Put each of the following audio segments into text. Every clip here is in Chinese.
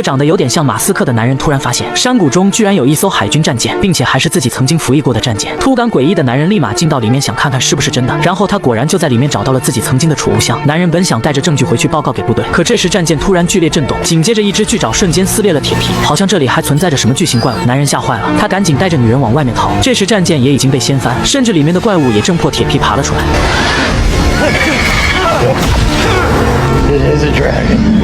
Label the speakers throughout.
Speaker 1: 长得有点像马斯克的男人突然发现山谷中居然有一艘海军战舰，并且还是自己曾经服役过的战舰。突感诡异的男人立马进到里面想看看是不是真的，然后他果然就在里面找到了自己曾经的储物箱。男人本想带着证据回去报告给部队，可这时战舰突然剧烈震动，紧接着一只巨爪瞬间撕裂了铁皮，好像这里还存在着什么巨型怪物。男人吓坏了，他赶紧带着女人往外面逃。这时战舰也已经被掀翻，甚至里面的怪物也挣破铁皮爬了出来。
Speaker 2: It is a dragon.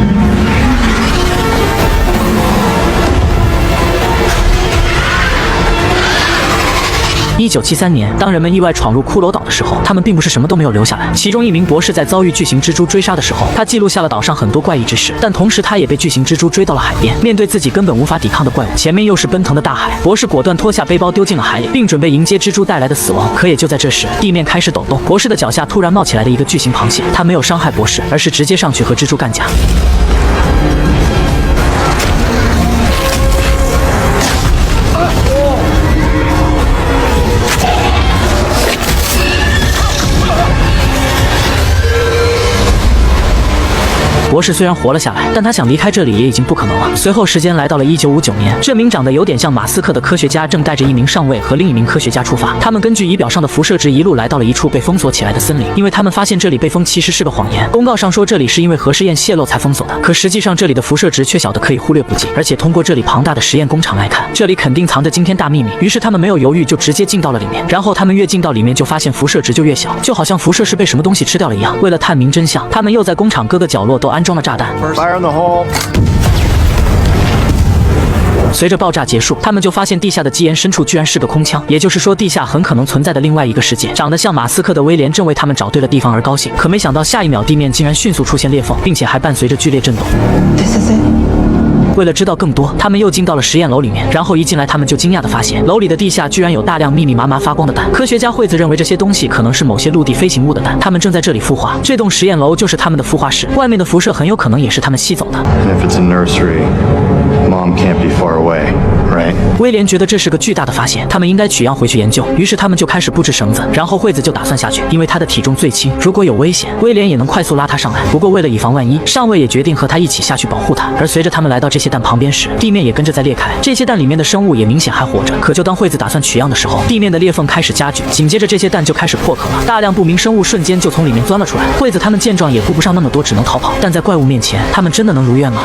Speaker 1: 1973年，当人们意外闯入骷髅岛的时候，他们并不是什么都没有留下来。其中一名博士在遭遇巨型蜘蛛追杀的时候，他记录下了岛上很多怪异之事，但同时他也被巨型蜘蛛追到了海边。面对自己根本无法抵抗的怪物，前面又是奔腾的大海，博士果断脱下背包丢进了海里，并准备迎接蜘蛛带来的死亡。可也就在这时，地面开始抖动，博士的脚下突然冒起来了一个巨型螃蟹，他没有伤害博士，而是直接上去和蜘蛛干架。博士虽然活了下来，但他想离开这里也已经不可能了。随后时间来到了1959年，这名长得有点像马斯克的科学家正带着一名上尉和另一名科学家出发。他们根据仪表上的辐射值一路来到了一处被封锁起来的森林，因为他们发现这里被封其实是个谎言。公告上说这里是因为核试验泄露才封锁的，可实际上这里的辐射值却小得可以忽略不计，而且通过这里庞大的实验工厂来看，这里肯定藏着惊天大秘密。于是他们没有犹豫就直接进到了里面，然后他们越进到里面就发现辐射值就越小，就好像辐射是被什么东西吃掉了一样。为了探明真相，他们又在工厂各个角落都安装了炸弹。
Speaker 2: Fire in the hole.
Speaker 1: 随着爆炸结束，他们就发现地下的基岩深处居然是个空腔，也就是说地下很可能存在的另外一个世界。长得像马斯克的威廉正为他们找对了地方而高兴，可没想到下一秒地面竟然迅速出现裂缝，并且还伴随着剧烈震动。
Speaker 3: This is it.
Speaker 1: 为了知道更多，他们又进到了实验楼里面，然后一进来他们就惊讶地发现楼里的地下居然有大量密密麻麻发光的蛋。科学家惠子认为这些东西可能是某些陆地飞行物的蛋，它们正在这里孵化。这栋实验楼就是他们的孵化室，外面的辐射很有可能也是他们吸走的。
Speaker 2: And if it's a nursery, Mom can't be far away, right?
Speaker 1: 威廉觉得这是个巨大的发现，他们应该取样回去研究。于是他们就开始布置绳子，然后惠子就打算下去，因为他的体重最轻，如果有危险，威廉也能快速拉他上来。不过为了以防万一，上尉也决定和他一起下去保护他。而随着他们来到这些蛋旁边时，地面也跟着在裂开，这些蛋里面的生物也明显还活着。可就当惠子打算取样的时候，地面的裂缝开始加剧，紧接着这些蛋就开始破壳了，大量不明生物瞬间就从里面钻了出来。惠子他们见状也顾不上那么多，只能逃跑。但在怪物面前，他们真的能如愿吗？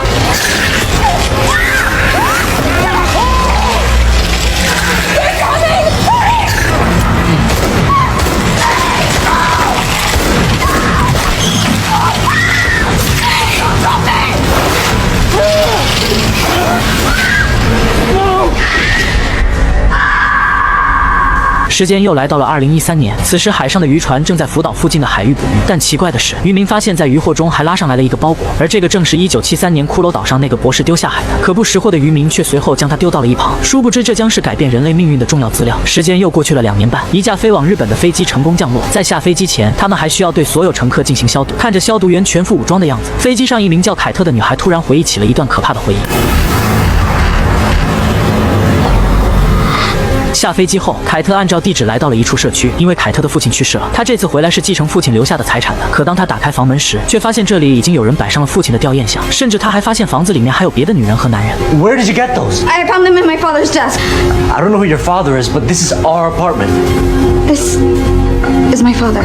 Speaker 1: 时间又来到了2013年，此时海上的渔船正在福岛附近的海域捕鱼，但奇怪的是，渔民发现在渔获中还拉上来了一个包裹，而这个正是1973年骷髅岛上那个博士丢下海的。可不识货的渔民却随后将它丢到了一旁，殊不知这将是改变人类命运的重要资料。时间又过去了2年半，一架飞往日本的飞机成功降落，在下飞机前，他们还需要对所有乘客进行消毒。看着消毒员全副武装的样子，飞机上一名叫凯特的女孩突然回忆起了一段可怕的回忆。下飞机后，凯特按照地址来到了一处社区，因为凯特的父亲去世了，他这次回来是继承父亲留下的财产的。可当他打开房门时，却发现这里已经有人摆上了父亲的吊唁像，甚至他还发现房子里面还有别的女人和男人。
Speaker 4: Where did you get those?
Speaker 3: I found them in my father's desk.
Speaker 4: I don't know who your father is, but this is our apartment.
Speaker 3: This is my father.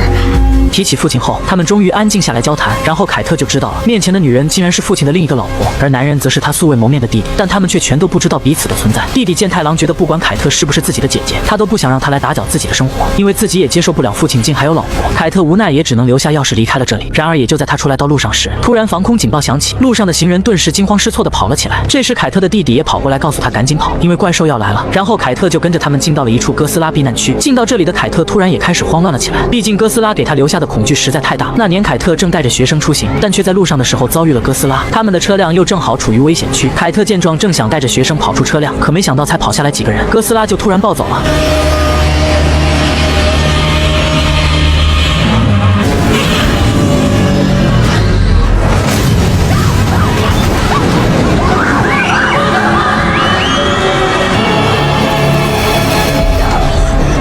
Speaker 1: 提起父亲后，他们终于安静下来交谈，然后凯特就知道了，面前的女人竟然是父亲的另一个老婆，而男人则是他素未谋面的弟弟，但他们却全都不知道彼此的存在。弟弟健太郎觉得不管凯特是不是自己的姐姐，他都不想让她来打搅自己的生活，因为自己也接受不了父亲竟还有老婆。凯特无奈也只能留下钥匙离开了这里。然而也就在他出来到路上时，突然防空警报响起，路上的行人顿时惊慌失措地跑了起来。这时凯特的弟弟也跑过来告诉他赶紧跑，因为怪兽要来了。然后凯特就跟着他们进到了一处哥斯拉避难区。进到这里的凯特突然也开始慌乱了起来，毕竟哥斯拉给他留下的恐惧实在太大。那年凯特正带着学生出行，但却在路上的时候遭遇了哥斯拉，他们的车辆又正好处于危险区。凯特见状正想带着学生跑出车辆，可没想到才跑下来几个人，哥斯拉就突然暴走了。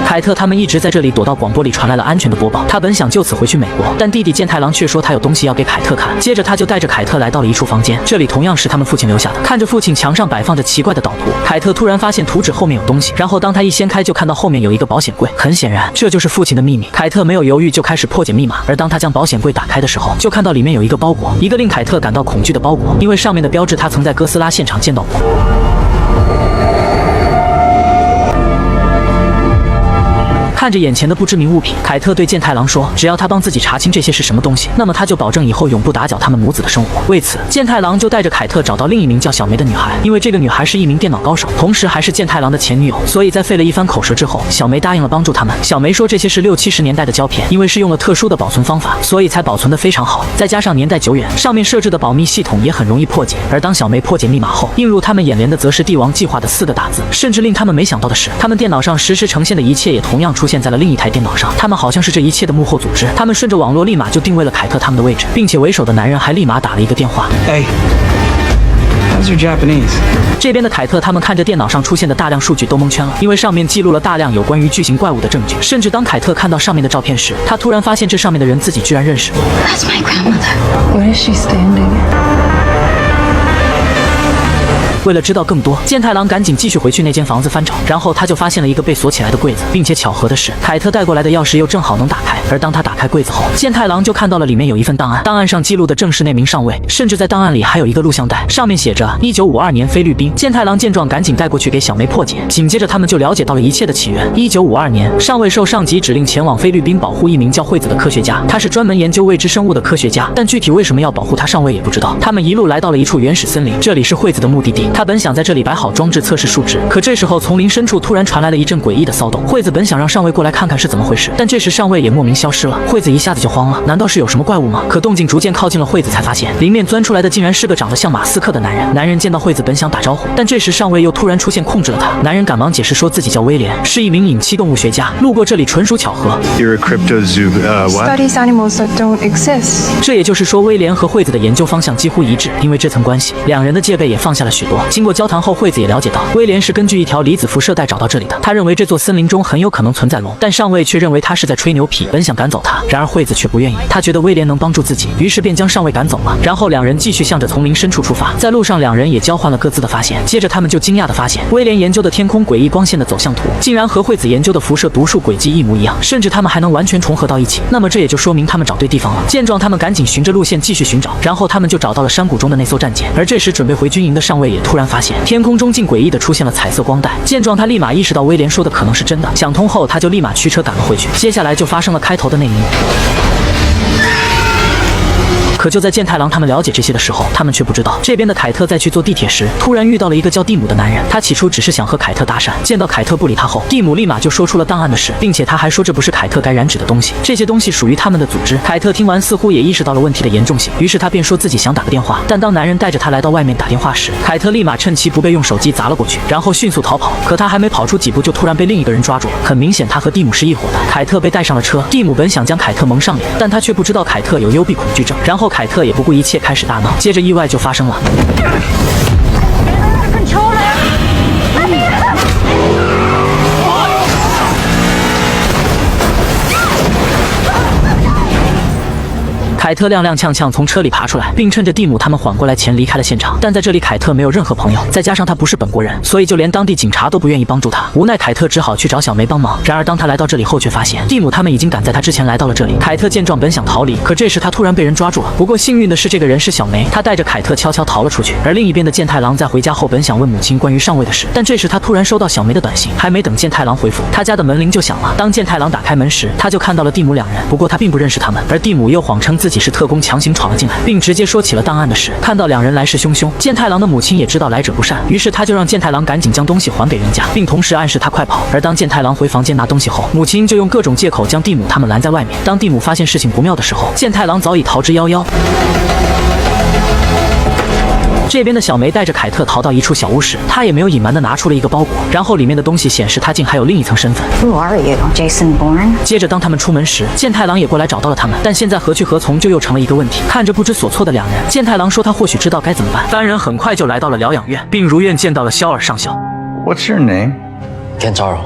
Speaker 1: 凯凯特他们一直在这里躲到广播里传来了安全的播报。他本想就此回去美国，但弟弟健太郎却说他有东西要给凯特看。接着他就带着凯特来到了一处房间，这里同样是他们父亲留下的。看着父亲墙上摆放着奇怪的导图，凯特突然发现图纸后面有东西，然后当他一掀开，就看到后面有一个保险柜。很显然，这就是父亲的秘密。凯特没有犹豫，就开始破解密码。而当他将保险柜打开的时候，就看到里面有一个包裹，一个令凯特感到恐惧的包裹，因为上面的标志他曾在哥斯拉现场见到过。看着眼前的不知名物品，凯特对健太郎说，只要他帮自己查清这些是什么东西，那么他就保证以后永不打搅他们母子的生活。为此，健太郎就带着凯特找到另一名叫小梅的女孩，因为这个女孩是一名电脑高手，同时还是健太郎的前女友，所以在费了一番口舌之后，小梅答应了帮助他们。小梅说这些是60、70年代的胶片，因为是用了特殊的保存方法，所以才保存得非常好，再加上年代久远，上面设置的保密系统也很容易破解。而当小梅破解密码后，映入他们眼帘的则是帝王计划的4个大字。甚至令他们没想到的是，他们电脑上实时呈现的一切也同样出现在了另一台电脑上，他们好像是这一切的幕后组织。他们顺着网络立马就定位了凯特他们的位置，并且为首的男人还立马打了一个电话。
Speaker 5: How's your Japanese?
Speaker 1: 这边的凯特他们看着电脑上出现的大量数据都蒙圈了，因为上面记录了大量有关于巨型怪物的证据。甚至当凯特看到上面的照片时，他突然发现这上面的人自己居然认识。
Speaker 3: That's my grandmother. Where is she standing?
Speaker 1: 为了知道更多，健太郎赶紧继续回去那间房子翻找，然后他就发现了一个被锁起来的柜子，并且巧合的是，凯特带过来的钥匙又正好能打开。而当他打开柜子后，健太郎就看到了里面有一份档案，档案上记录的正是那名上尉，甚至在档案里还有一个录像带，上面写着1952年菲律宾。健太郎见状赶紧带过去给小梅破解，紧接着他们就了解到了一切的起源。1952年，上尉受上级指令前往菲律宾保护一名叫惠子的科学家，他是专门研究未知生物的科学家，但具体为什么要保护他，上尉也不知道。他们一路来到了一处原始森林，这里是惠子的目的地。他本想在这里摆好装置测试数值，可这时候丛林深处突然传来了一阵诡异的骚动。惠子本想让上尉过来看看是怎么回事，但这时上尉也莫名消失了。惠子一下子就慌了，难道是有什么怪物吗？可动静逐渐靠近了惠子，才发现里面钻出来的竟然是个长得像马斯克的男人。男人见到惠子本想打招呼，但这时上尉又突然出现控制了他。男人赶忙解释说自己叫威廉，是一名隐栖动物学家，路过这里纯属巧合。
Speaker 2: You're a cryptozoologist, what?
Speaker 6: Studies animals that don't exist.
Speaker 1: 这也就是说，威廉和惠子的研究方向几乎一致，因为这层关系，两人的戒备也放下了许多。经过交谈后，惠子也了解到，威廉是根据一条离子辐射带找到这里的。他认为这座森林中很有可能存在龙，但上尉却认为他是在吹牛皮，本想赶走他。然而惠子却不愿意，他觉得威廉能帮助自己，于是便将上尉赶走了。然后两人继续向着丛林深处出发，在路上两人也交换了各自的发现。接着他们就惊讶地发现，威廉研究的天空诡异光线的走向图，竟然和惠子研究的辐射读数轨迹一模一样，甚至他们还能完全重合到一起。那么这也就说明他们找对地方了。见状，他们赶紧循着路线继续寻找，然后他们就找到了山谷中的那艘战舰。而这时准备回军营的上尉也突然发现，天空中竟诡异地出现了彩色光带。见状，他立马意识到威廉说的可能是真的。想通后，他就立马驱车赶了回去。接下来就发生了开头的那一幕。可就在健太郎他们了解这些的时候，他们却不知道，这边的凯特在去坐地铁时，突然遇到了一个叫蒂姆的男人。他起初只是想和凯特搭讪，见到凯特不理他后，蒂姆立马就说出了档案的事，并且他还说这不是凯特该染指的东西，这些东西属于他们的组织。凯特听完似乎也意识到了问题的严重性，于是他便说自己想打个电话。但当男人带着他来到外面打电话时，凯特立马趁其不备用手机砸了过去，然后迅速逃跑。可他还没跑出几步，就突然被另一个人抓住了。很明显，他和蒂姆是一伙的。凯特被带上了车，蒂姆本想将凯特蒙上脸，但他却不知道凯特有幽闭恐惧症。然后凯特也不顾一切开始大闹，接着意外就发生了。凯特踉踉跄跄从车里爬出来，并趁着蒂姆他们缓过来前离开了现场。但在这里，凯特没有任何朋友，再加上他不是本国人，所以就连当地警察都不愿意帮助他。无奈凯特只好去找小梅帮忙。然而当他来到这里后，却发现蒂姆他们已经赶在他之前来到了这里。凯特见状本想逃离，可这时他突然被人抓住了。不过幸运的是，这个人是小梅，她带着凯特悄悄逃了出去。而另一边的健太郎在回家后本想问母亲关于上尉的事，但这时他突然收到小梅的短信，还没等健太郎回复，他家的门铃就响了。当健太郎打开门时，他就看到了蒂姆两人，不过他并不认识他们。而蒂姆又谎称自己是特工，强行闯了进来，并直接说起了档案的事。看到两人来势汹汹，健太郎的母亲也知道来者不善，于是他就让健太郎赶紧将东西还给人家，并同时暗示他快跑。而当健太郎回房间拿东西后，母亲就用各种借口将蒂姆他们拦在外面。当蒂姆发现事情不妙的时候，健太郎早已逃之夭夭。这边的小梅带着凯特逃到一处小屋时，她也没有隐瞒地拿出了一个包裹，然后里面的东西显示她竟还有另一层身份。
Speaker 7: Who are you, Jason Bourne?
Speaker 1: 接着当他们出门时，健太郎也过来找到了他们，但现在何去何从就又成了一个问题。看着不知所措的两人，健太郎说他或许知道该怎么办。三人很快就来到了疗养院，并如愿见到了肖尔上校。
Speaker 2: What's your name?
Speaker 4: Kentaro.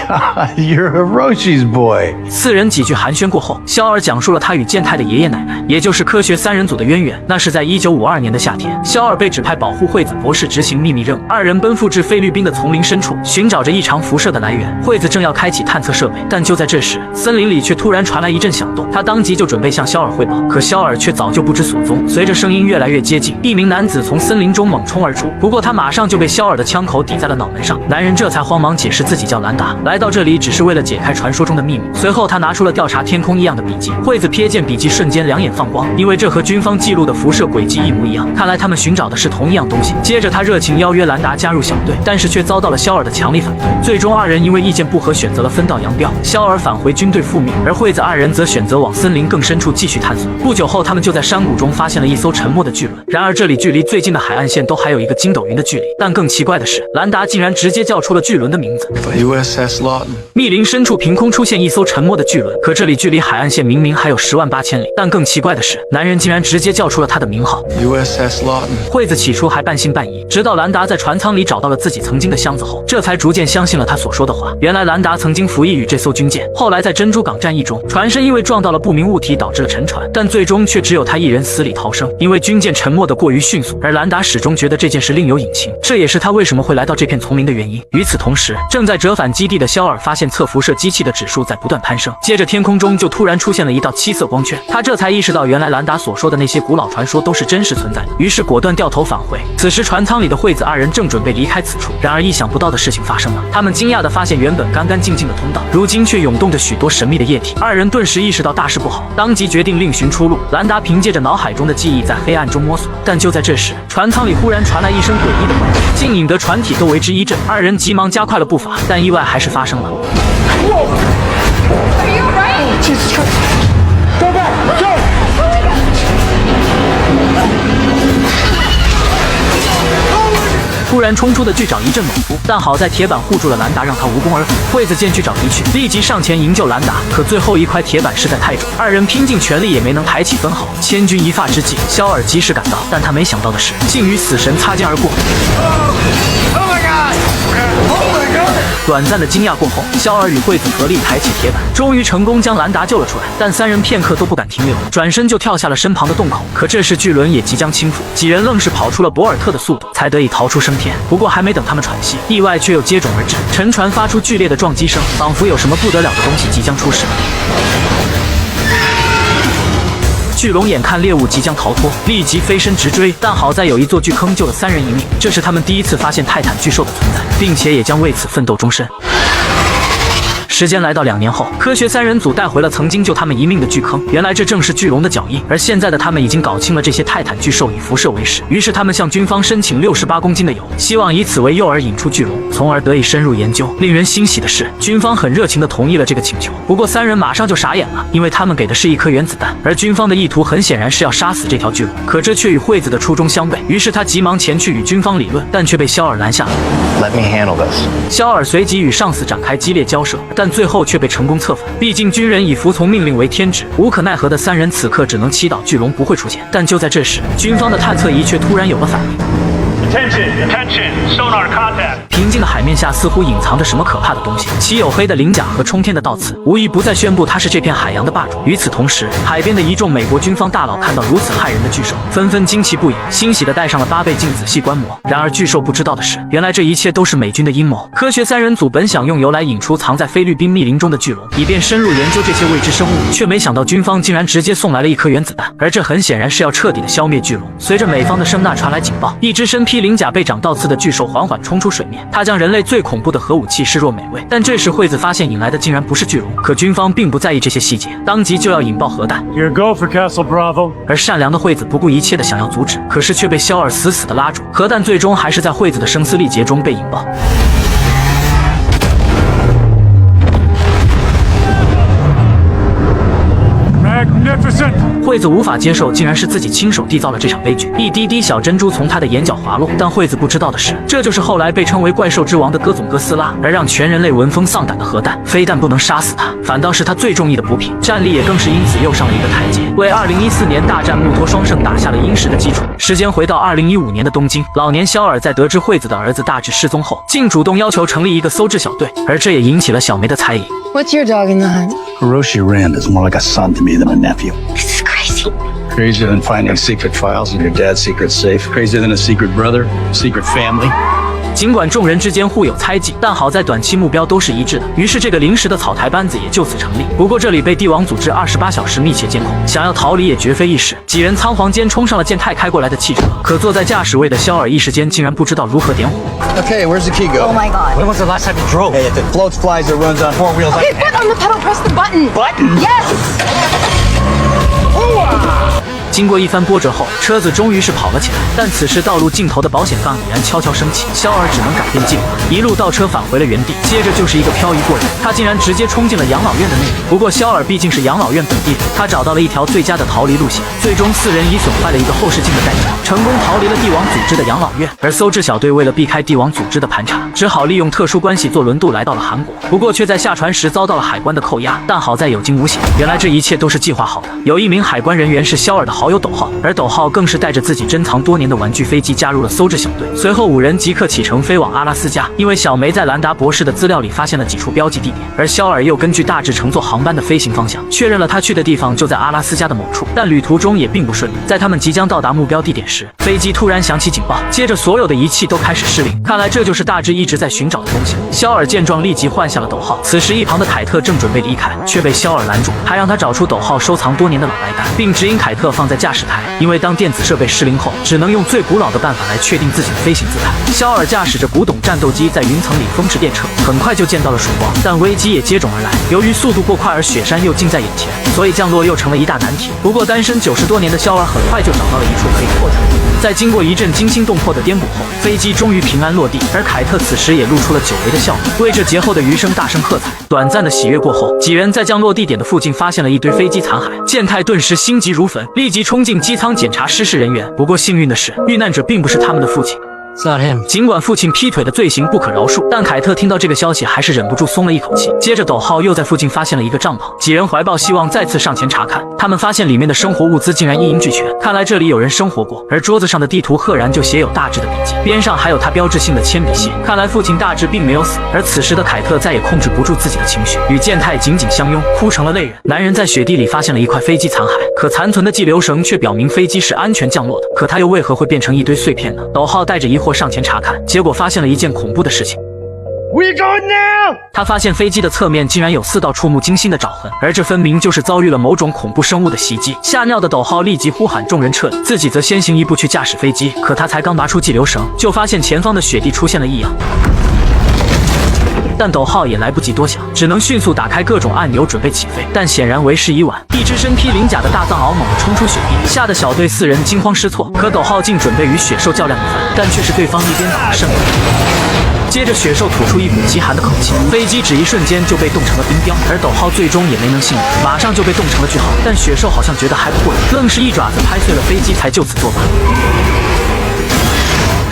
Speaker 8: God, you're Hiroshi's boy.
Speaker 1: 四人几句寒暄过后，肖尔讲述了他与健太的爷爷奶奶，也就是科学三人组的渊源。那是在1952年的夏天，肖尔被指派保护惠子博士执行秘密任务，二人奔赴至菲律宾的丛林深处，寻找着异常辐射的来源。惠子正要开启探测设备，但就在这时，森林里却突然传来一阵响动，他当即就准备向肖尔汇报，可肖尔却早就不知所踪。随着声音越来越接近，一名男子从森林中猛冲而出，不过他马上就被肖尔的枪口抵在了脑门上。男人这才慌忙解释自己叫兰达，来到这里只是为了解开传说中的秘密。随后他拿出了调查天空异样的笔记，惠子瞥见笔记瞬间两眼放光，因为这和军方记录的辐射轨迹一模一样，看来他们寻找的是同一样东西。接着他热情邀约兰达加入小队，但是却遭到了肖尔的强力反对，最终二人因为意见不合选择了分道扬镳。肖尔返回军队复命，而惠子二人则选择往森林更深处继续探索。不久后他们就在山谷中发现了一艘沉没的巨轮，然而这里距离最近的海岸线都还有一个筋斗云的距离。但更奇怪的是，兰达竟然直接叫出了巨轮的名字
Speaker 8: USS Lawton.
Speaker 1: 密林深处凭空出现一艘沉没的巨轮，可这里距离海岸线明明还有108000里。但更奇怪的是，男人竟然直接叫出了他的名号
Speaker 8: USS Lawton.
Speaker 1: 惠子起初还半信半疑，直到兰达在船舱里找到了自己曾经的箱子后，这才逐渐相信了他所说的话。原来兰达曾经服役于这艘军舰，后来在珍珠港战役中，船身因为撞到了不明物体导致了沉船，但最终却只有他一人死里逃生，因为军舰沉没得过于迅速。而兰达始终觉得这件事另有隐情，这也是他为什么会来到这片丛林的原因。与此同时，正在折返基地的肖尔发现测辐射机器的指数在不断攀升，接着天空中就突然出现了一道七色光圈，他这才意识到原来兰达所说的那些古老传说都是真实存在的，于是果断掉头返回。此时船舱里的惠子二人正准备离开此处，然而意想不到的事情发生了，他们惊讶地发现原本干干净净的通道，如今却涌动着许多神秘的液体。二人顿时意识到大事不好，当即决定另寻出路。兰达凭借着脑海中的记忆在黑暗中摸索，但就在这时，船舱里忽然传来一声诡异的怪声，竟引得船体都为之一震。二人急忙加快了步伐，但意外还是发生了。突然冲出的巨爪一阵猛扑，但好在铁板护住了兰达，让他无功而返。惠子见巨爪离去，立即上前营救兰达，可最后一块铁板实在太重，二人拼尽全力也没能抬起分毫。千钧一发之际，肖尔及时赶到，但他没想到的是，竟与死神擦肩而过。短暂的惊讶过后，肖尔与惠子合力抬起铁板，终于成功将兰达救了出来。但三人片刻都不敢停留，转身就跳下了身旁的洞口。可这时巨轮也即将倾覆，几人愣是跑出了博尔特的速度，才得以逃出升天。不过还没等他们喘息，意外却又接踵而至，沉船发出剧烈的撞击声，仿佛有什么不得了的东西即将出事。巨龙眼看猎物即将逃脱，立即飞身直追，但好在有一座巨坑救了三人一命。这是他们第一次发现泰坦巨兽的存在，并且也将为此奋斗终身。时间来到2年后，科学三人组带回了曾经救他们一命的巨坑，原来这正是巨龙的脚印。而现在的他们已经搞清了这些泰坦巨兽以辐射为食，于是他们向军方申请68公斤的铀，希望以此为诱饵引出巨龙，从而得以深入研究。令人欣喜的是，军方很热情地同意了这个请求。不过三人马上就傻眼了，因为他们给的是一颗原子弹，而军方的意图很显然是要杀死这条巨龙，可这却与惠子的初衷相悖。于是他急忙前去与军方理论，但却被肖尔拦下了。
Speaker 2: Let me handle this.
Speaker 1: 肖尔随即与上司展开激烈交涉，但最后却被成功策反。毕竟军人以服从命令为天职，无可奈何的三人此刻只能祈祷巨龙不会出现。但就在这时，军方的探测仪却突然有了反应。
Speaker 9: Attention, sonar contact.
Speaker 1: 平静的海面下似乎隐藏着什么可怕的东西，其黝黑的鳞甲和冲天的倒刺，无一不再宣布它是这片海洋的霸主。与此同时，海边的一众美国军方大佬看到如此骇人的巨兽，纷纷惊奇不已，欣喜地戴上了8倍镜仔细观摩。然而巨兽不知道的是，原来这一切都是美军的阴谋。科学三人组本想用铀来引出藏在菲律宾密林中的巨龙，以便深入研究这些未知生物，却没想到军方竟然直接送来了一颗原子弹，而这很显然是要彻底的消灭巨龙。随着美方的声呐传来警报，一只身披鳞甲被长倒刺的巨兽缓缓冲出水面，它将人类最恐怖的核武器视若美味。但这时惠子发现引来的竟然不是巨龙，可军方并不在意这些细节，当即就要引爆核弹。
Speaker 9: Your go for Castle Bravo.
Speaker 1: 而善良的惠子不顾一切的想要阻止，可是却被肖尔死死的拉住，核弹最终还是在惠子的声嘶力竭中被引爆。
Speaker 9: Magnificent.
Speaker 1: 惠子无法接受，竟然是自己亲手缔造了这场悲剧。一滴滴小珍珠从她的眼角滑落，但惠子不知道的是，这就是后来被称为怪兽之王的哥总哥斯拉，而让全人类闻风丧胆的核弹，非但不能杀死他，反倒是他最中意的补品，战力也更是因此又上了一个台阶，为2014年大战木托双圣打下了殷实的基础。时间回到2015年的东京，老年肖尔在得知惠子的儿子大志失踪后，竟主动要求成立一个搜治小队，而这也引起了小梅的猜疑。
Speaker 6: What's your dog in the hunt?
Speaker 2: Hiroshi Rand is more like a son to me than a nephew.
Speaker 3: This is crazy.
Speaker 2: Crazier than finding secret files in your dad's secret safe. Crazier than a secret brother, secret family.
Speaker 1: 尽管众人之间互有猜忌，但好在短期目标都是一致的，于是这个临时的草台班子也就此成立。不过这里被帝王组织28小时密切监控，想要逃离也绝非易事。几人仓皇间冲上了健太开过来的汽车，可坐在驾驶位的肖尔一时间竟然不知道如何点火。
Speaker 8: Okay, where's the key go?
Speaker 7: Oh my god.
Speaker 4: When was the last time you drove?
Speaker 8: Hey, if it floats, flies, or runs on four wheels,
Speaker 3: Okay, foot on the pedal, press the button.
Speaker 8: Button?
Speaker 3: Yes.
Speaker 1: 经过一番波折后，车子终于是跑了起来。但此时道路尽头的保险杠已然悄悄升起，肖尔只能改变计划，一路倒车返回了原地。接着就是一个漂移过人，他竟然直接冲进了养老院的内部。不过肖尔毕竟是养老院本地人，他找到了一条最佳的逃离路线。最终4人以损坏了一个后视镜的代价，成功逃离了帝王组织的养老院。而搜治小队为了避开帝王组织的盘查，只好利用特殊关系坐轮渡来到了韩国。不过却在下船时遭到了海关的扣押，但好在有惊无险。原来这一切都是计划好的。有一名海关人员是肖尔的好友斗浩，而斗浩更是带着自己珍藏多年的玩具飞机加入了搜治小队。随后5人即刻启程飞往阿拉斯加，因为小梅在兰达博士的资料里发现了几处标记地点，而肖尔又根据大致乘坐航班的飞行方向，确认了他去的地方就在阿拉斯加的某处。但旅途中也并不顺利，在他们即将到达目标地点时，飞机突然响起警报，接着所有的仪器都开始失灵。看来这就是大致一直在寻找的东西。肖尔见状立即换下了斗浩，此时一旁的凯特正准备离开，却被肖尔拦住，还让他找出斗浩收藏多年的老白单，并指引凯特放在驾驶台，因为当电子设备失灵后，只能用最古老的办法来确定自己的飞行姿态。肖尔驾驶着古董战斗机在云层里风驰电掣，很快就见到了曙光，但危机也接踵而来。由于速度过快而雪山又近在眼前，所以降落又成了一大难题。不过单身90多年的肖尔很快就找到了一处可以破绽。在经过一阵惊心动魄的颠簸后，飞机终于平安落地，而凯特此时也露出了久违的笑容，为这劫后的余生大声喝彩。短暂的喜悦过后，几人在降落地点的附近发现了一堆飞机残骸，健太顿时心急如焚，立即冲进机舱检查失事人员。不过幸运的是，遇难者并不是他们的父亲。
Speaker 4: It's not him.
Speaker 1: 尽管父亲劈腿的罪行不可饶恕，但凯特听到这个消息还是忍不住松了一口气。接着，斗浩又在附近发现了一个帐篷，几人怀抱希望再次上前查看。他们发现里面的生活物资竟然一应俱全，看来这里有人生活过。而桌子上的地图赫然就写有大志的笔记，边上还有他标志性的铅笔屑。看来父亲大志并没有死。而此时的凯特再也控制不住自己的情绪，与健太紧紧相拥，哭成了泪人。男人在雪地里发现了一块飞机残骸，可残存的计流绳却表明飞机是安全降落的，可它又为何会变成一堆碎片呢？斗浩带着疑惑上前查看。 结果发现了一件恐怖的事情。
Speaker 8: Where you going now?
Speaker 1: 他发现飞机的侧面竟然有4道触目惊心的爪痕，而这分明就是遭遇了某种恐怖生物的袭击。吓尿的斗浩立即呼喊众人撤离，自己则先行一步去驾驶飞机。可他才刚拔出计流绳，就发现前方的雪地出现了异样。 但斗浩也来不及多想，只能迅速打开各种按钮准备起飞，但显然为时已晚。一只身披鳞甲的大藏獒猛地冲出雪地，吓得小队4人惊慌失措。可斗浩竟准备与雪兽较量一番，但却是对方一边倒的胜利。接着雪兽吐出一股极寒的口气，飞机只一瞬间就被冻成了冰雕，而斗浩最终也没能幸免，马上就被冻成了句号。但雪兽好像觉得还不过瘾，愣是一爪子拍碎了飞机，才就此作罢。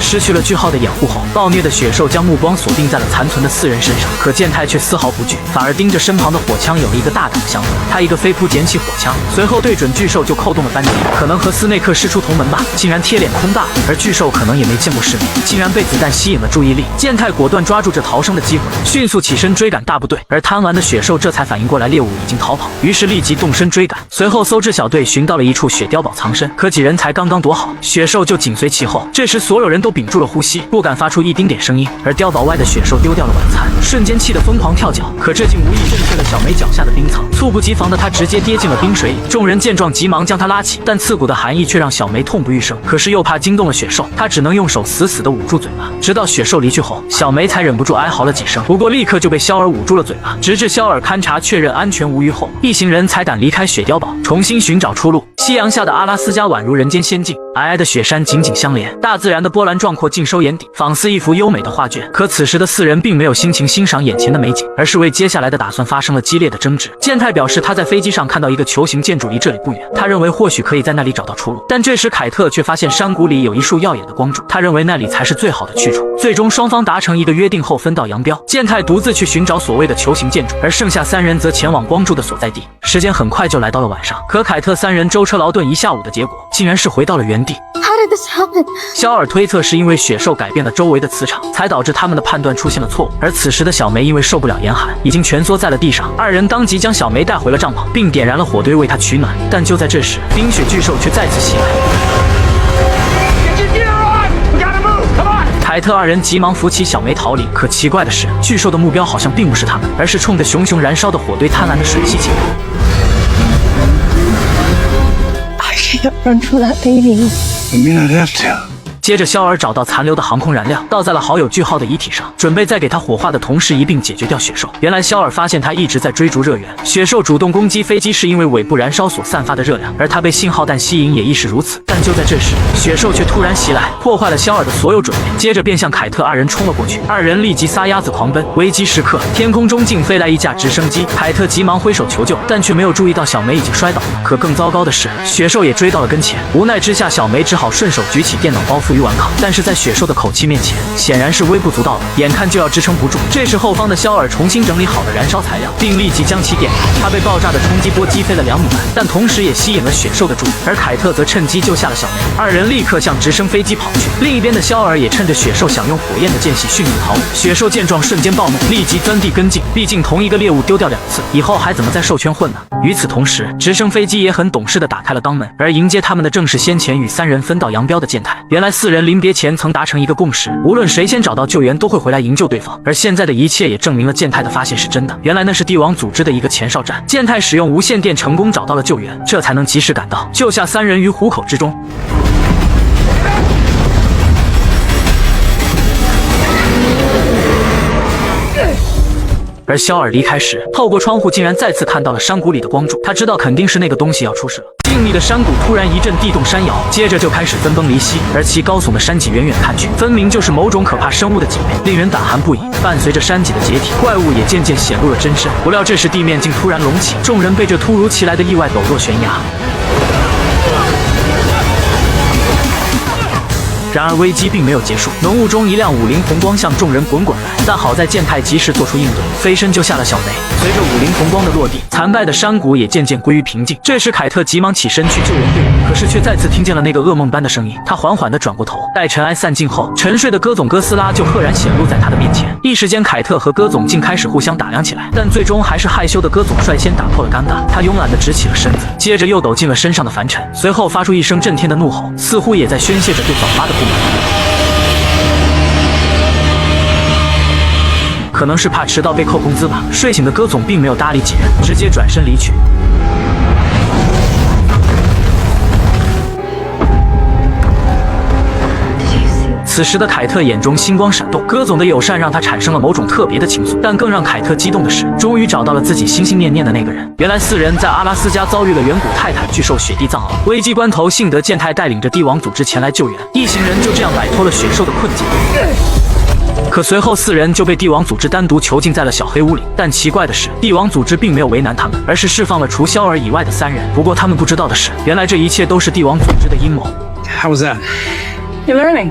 Speaker 1: 失去了句号的掩护后，暴虐的雪兽将目光锁定在了残存的4人身上，可健太却丝毫不惧，反而盯着身旁的火枪有了一个大胆的想法。他一个飞扑捡起火枪，随后对准巨兽就扣动了扳机。可能和斯内克师出同门吧，竟然贴脸空大，而巨兽可能也没见过世面，竟然被子弹吸引了注意力。健太果断抓住这逃生的机会，迅速起身追赶大部队。而贪玩的雪兽这才反应过来猎物已经逃跑，于是立即动身追赶。随后搜治小队寻到了一处雪碉堡藏身，可几人才刚刚躲好，雪兽就紧随其后。这时所有人都屏住了呼吸，不敢发出一丁点声音。而碉堡外的雪兽丢掉了晚餐，瞬间气得疯狂跳脚，可这竟无意震碎了小梅脚下的冰层，猝不及防的她直接跌进了冰水里。众人见状急忙将她拉起，但刺骨的寒意却让小梅痛不欲生。可是又怕惊动了雪兽，她只能用手死死地捂住嘴巴。直到雪兽离去后，小梅才忍不住哀嚎了几声，不过立刻就被肖尔捂住了嘴巴。直至肖尔勘察确认安全无虞后，一行人才敢离开雪碉堡，重新寻找出路。夕阳下的阿拉斯加宛如人间仙境。皑皑的雪山紧紧相连，大自然的波澜壮阔尽收眼底，仿似一幅优美的画卷。可此时的四人并没有心情欣赏眼前的美景，而是为接下来的打算发生了激烈的争执。健太表示他在飞机上看到一个球形建筑离这里不远，他认为或许可以在那里找到出路。但这时凯特却发现山谷里有一束耀眼的光柱，他认为那里才是最好的去处。最终双方达成一个约定后分道扬镳，健太独自去寻找所谓的球形建筑，而剩下三人则前往光柱的所在地。时间很快就来到了晚上，可凯特三人舟车劳顿一下午的结果，竟然是回到了原地。
Speaker 3: How did this happen?
Speaker 1: 肖尔推测是因为雪兽改变了周围的磁场，才导致他们的判断出现了错误。而此时的小梅因为受不了严寒，已经蜷缩在了地上。二人当即将小梅带回了帐篷，并点燃了火堆为她取暖。但就在这时，冰雪巨兽却再次袭来。凯特二人急忙扶起小梅逃离，可奇怪的是，巨兽的目标好像并不是他们，而是冲着熊熊燃烧的火堆贪婪的吮吸起来。
Speaker 6: I can't run from that baby.
Speaker 2: You may not have to.
Speaker 1: 接着，肖尔找到残留的航空燃料，倒在了好友句号的遗体上，准备在给他火化的同时一并解决掉雪兽。原来，肖尔发现他一直在追逐热源，雪兽主动攻击飞机是因为尾部燃烧所散发的热量，而他被信号弹吸引也亦是如此。但就在这时，雪兽却突然袭来，破坏了肖尔的所有准备，接着便向凯特二人冲了过去。二人立即撒丫子狂奔。危机时刻，天空中竟飞来一架直升机，凯特急忙挥手求救，但却没有注意到小梅已经摔倒了。可更糟糕的是，雪兽也追到了跟前。无奈之下，小梅只好顺手举起电脑包负隅顽抗，但是在雪兽的口气面前，显然是微不足道的，眼看就要支撑不住。这时后方的肖尔重新整理好了燃烧材料，并立即将其点燃。他被爆炸的冲击波击飞了2米半，但同时也吸引了雪兽的注意，而凯特则趁机救下了小梅。二人立刻向直升飞机跑去。另一边的肖尔也趁着雪兽想用火焰的间隙迅速逃离。雪兽见状瞬间暴怒，立即钻地跟进，毕竟同一个猎物丢掉2次，以后还怎么在兽圈混呢？与此同时，直升飞机也很懂事地打开了肛门，而迎接他们的正是先前与三人分道扬镳的健太。原来四人临别前曾达成一个共识，无论谁先找到救援都会回来营救对方。而现在的一切也证明了健太的发现是真的，原来那是帝王组织的一个前哨站。健太使用无线电成功找到了救援，这才能及时赶到，救下三人于虎口之中。而肖尔离开时，透过窗户竟然再次看到了山谷里的光柱，他知道肯定是那个东西要出事了。静谧的山谷突然一阵地动山摇，接着就开始分崩离析，而其高耸的山脊远远看去，分明就是某种可怕生物的脊背，令人胆寒不已。伴随着山脊的解体，怪物也渐渐显露了真身。不料这时地面竟突然隆起，众人被这突如其来的意外抖落悬崖。然而危机并没有结束，浓雾中一辆50红光向众人滚滚来，但好在健太及时做出应对，飞身救下了小梅。随着50红光的落地，残败的山谷也渐渐归于平静。这时凯特急忙起身去救援队伍，可是却再次听见了那个噩梦般的声音。他缓缓地转过头，待尘埃散尽后，沉睡的戈总哥斯拉就赫然显露在他的面前。一时间，凯特和戈总竟开始互相打量起来，但最终还是害羞的戈总率先打破了尴尬，他慵懒地直起了身子，接着又抖进了身上的凡尘，随后发出一声震天的怒吼，似乎也在宣泄着对早发的不满。可能是怕迟到被扣工资吧，睡醒的戈总并没有搭理几人，直接转身离去。此时的凯特眼中星光闪动，戈总的友善让他产生了某种特别的情愫。但更让凯特激动的是，终于找到了自己心心念念的那个人。原来四人在阿拉斯加遭遇了远古泰坦巨兽雪地藏獒，危机关头幸得健太带领着帝王组织前来救援，一行人就这样摆脱了雪兽的困境。可随后四人就被帝王组织单独囚禁在了小黑屋里，但奇怪的是，帝王组织并没有为难他们，而是释放了除肖尔以外的3人。不过他们不知道的是，原来这一切都是帝王组织的阴谋。
Speaker 5: How was that?
Speaker 6: You're learning.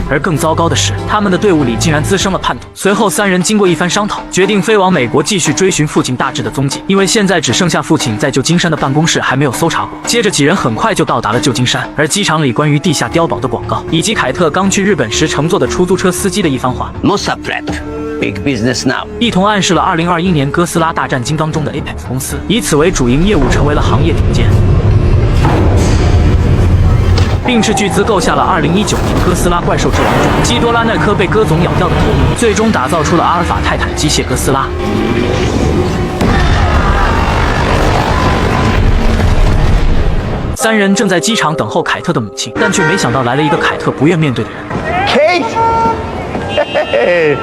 Speaker 1: 而更糟糕的是，他们的队伍里竟然滋生了叛徒。随后3人经过一番商讨，决定飞往美国继续追寻父亲大志的踪迹，因为现在只剩下父亲在旧金山的办公室还没有搜查过。接着几人很快就到达了旧金山，而机场里关于地下碉堡的广告，以及凯特刚去日本时乘坐的出租车司机的一番话
Speaker 4: Mossa Prep, big business now.
Speaker 1: 一同暗示了2021年哥斯拉大战金刚中的 Apex 公司，以此为主营业务成为了行业顶尖。 并斥巨资购下了2019年哥斯拉怪兽之王中基多拉那颗被戈总咬掉的头颅，最终打造出了阿尔法泰坦机械哥斯拉。3人正在机场等候凯特的母亲，但却没想到来了一个凯特不愿面对的人。
Speaker 8: Kate? Hey,